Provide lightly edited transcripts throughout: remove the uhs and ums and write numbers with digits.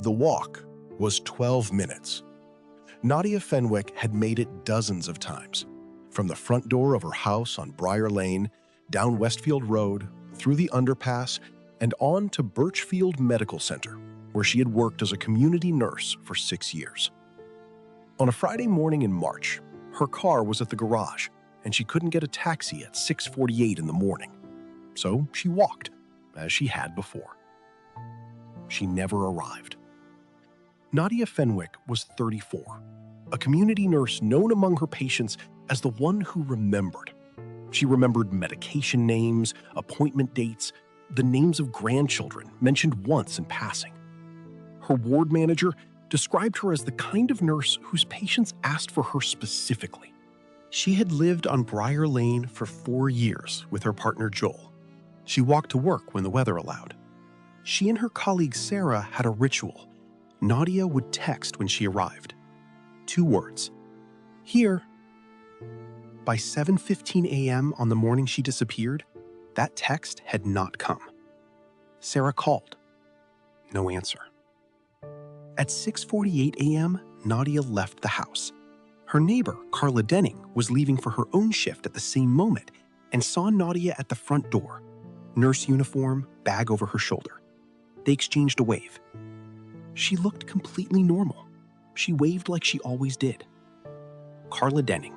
The walk was 12 minutes. Nadia Fenwick had made it dozens of times, from the front door of her house on Briar Lane, down Westfield Road, through the Underpass, and on to Birchfield Medical Centre, where she had worked as a community nurse for 6 years. On a Friday morning in March, her car was at the garage, and she couldn't get a taxi at 6:48 in the morning. So she walked, as she had before. She never arrived. Nadia Fenwick was 34, a community nurse known among her patients as the one who remembered. She remembered medication names, appointment dates, the names of grandchildren mentioned once in passing. Her ward manager described her as the kind of nurse whose patients asked for her specifically. She had lived on Briar Lane for 4 years with her partner Joel. She walked to work when the weather allowed. She and her colleague Sarah had a ritual. Nadia would text when she arrived. 2 words. Here. By 7:15 a.m. on the morning she disappeared, that text had not come. Sarah called. No answer. At 6:48 a.m., Nadia left the house. Her neighbor, Carla was leaving for her own shift at the same moment and saw Nadia at the front door, nurse uniform, bag over her shoulder. They exchanged a wave. She looked completely normal. She waved like she always did. Carla Denning,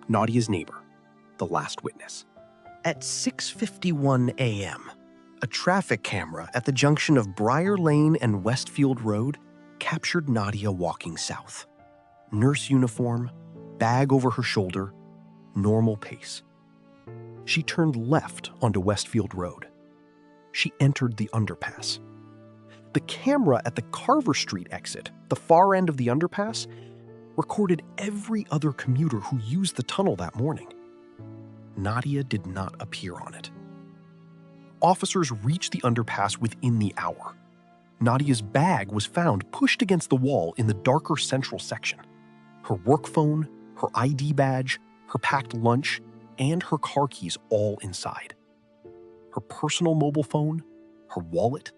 Nadia's neighbor, the last witness. At 6:51 a.m., a traffic camera at the junction of Briar Lane and Westfield Road captured Nadia walking south. Nurse uniform, bag over her shoulder, normal pace. She turned left onto Westfield Road. She entered the underpass. The camera at the Carver Street exit, the far end of the underpass, recorded every other commuter who used the tunnel that morning. Nadia did not appear on it. Officers reached the underpass within the hour. Nadia's bag was found pushed against the wall in the darker central section. Her work phone, her ID badge, her packed lunch, and her car keys all inside. Her personal mobile phone, her wallet,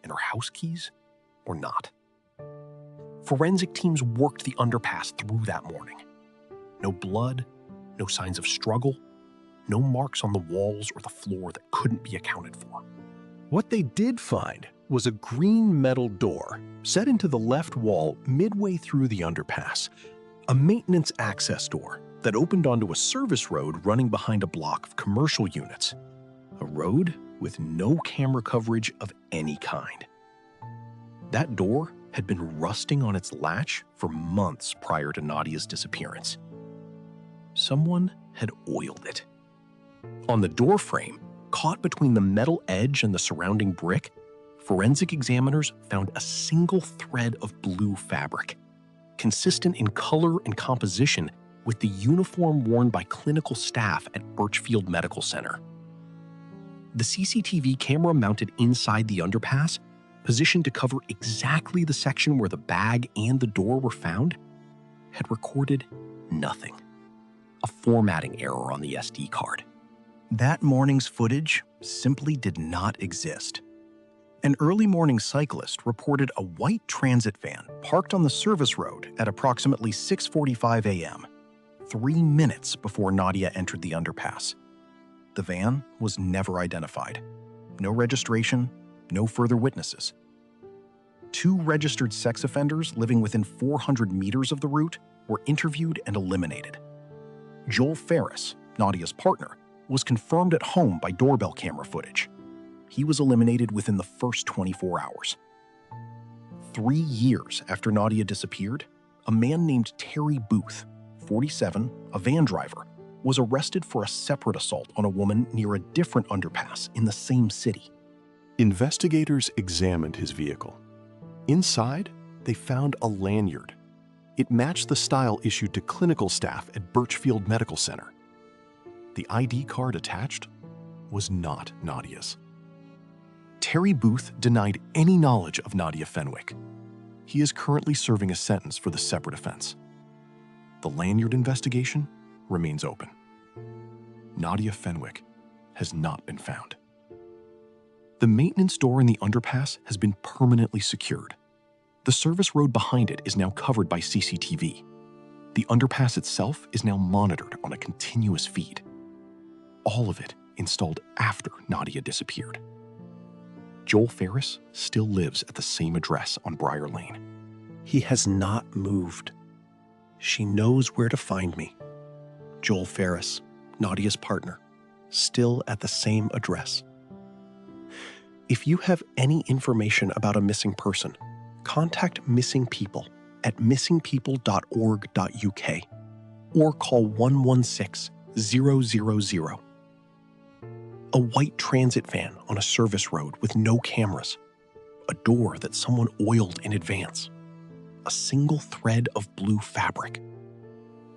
and her house keys were not. Forensic teams worked the underpass through that morning. No blood, no signs of struggle, no marks on the walls or the floor that couldn't be accounted for. What they did find was a green metal door set into the left wall midway through the underpass, a maintenance access door that opened onto a service road running behind a block of commercial units, a road with no camera coverage of any kind. That door had been rusting on its latch for months prior to Nadia's disappearance. Someone had oiled it. On the door frame, caught between the metal edge and the surrounding brick, forensic examiners found a single thread of blue fabric, consistent in color and composition with the uniform worn by clinical staff at Birchfield Medical Centre. The CCTV camera mounted inside the underpass, positioned to cover exactly the section where the bag and the door were found, had recorded nothing. A formatting error on the SD card. That morning's footage simply did not exist. An early morning cyclist reported a white transit van parked on the service road at approximately 6:45 a.m., 3 minutes before Nadia entered the underpass. The van was never identified. No registration, no further witnesses. 2 registered sex offenders living within 400 meters of the route were interviewed and eliminated. Joel Ferris, Nadia's partner, was confirmed at home by doorbell camera footage. He was eliminated within the first 24 hours. 3 years after Nadia disappeared, a man named Terry Booth, 47, a van driver, was arrested for a separate assault on a woman near a different underpass in the same city. Investigators examined his vehicle. Inside, they found a lanyard. It matched the style issued to clinical staff at Birchfield Medical Centre. The ID card attached was not Nadia's. Terry Booth denied any knowledge of Nadia Fenwick. He is currently serving a sentence for the separate offense. The lanyard investigation remains open. Nadia Fenwick has not been found. The maintenance door in the underpass has been permanently secured. The service road behind it is now covered by CCTV. The underpass itself is now monitored on a continuous feed. All of it installed after Nadia disappeared. Joel Ferris still lives at the same address on Briar Lane. He has not moved. She knows where to find me. Joel Ferris, Nadia's partner, still at the same address. If you have any information about a missing person, contact Missing People at missingpeople.org.uk or call 116-000. A white transit van on a service road with no cameras. A door that someone oiled in advance. A single thread of blue fabric.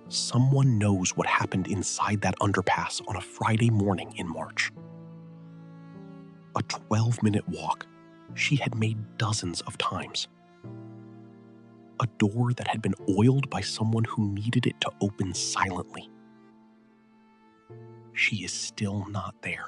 Someone knows what happened inside that underpass on a Friday morning in March. A 12-minute walk she had made dozens of times. A door that had been oiled by someone who needed it to open silently. She is still not there.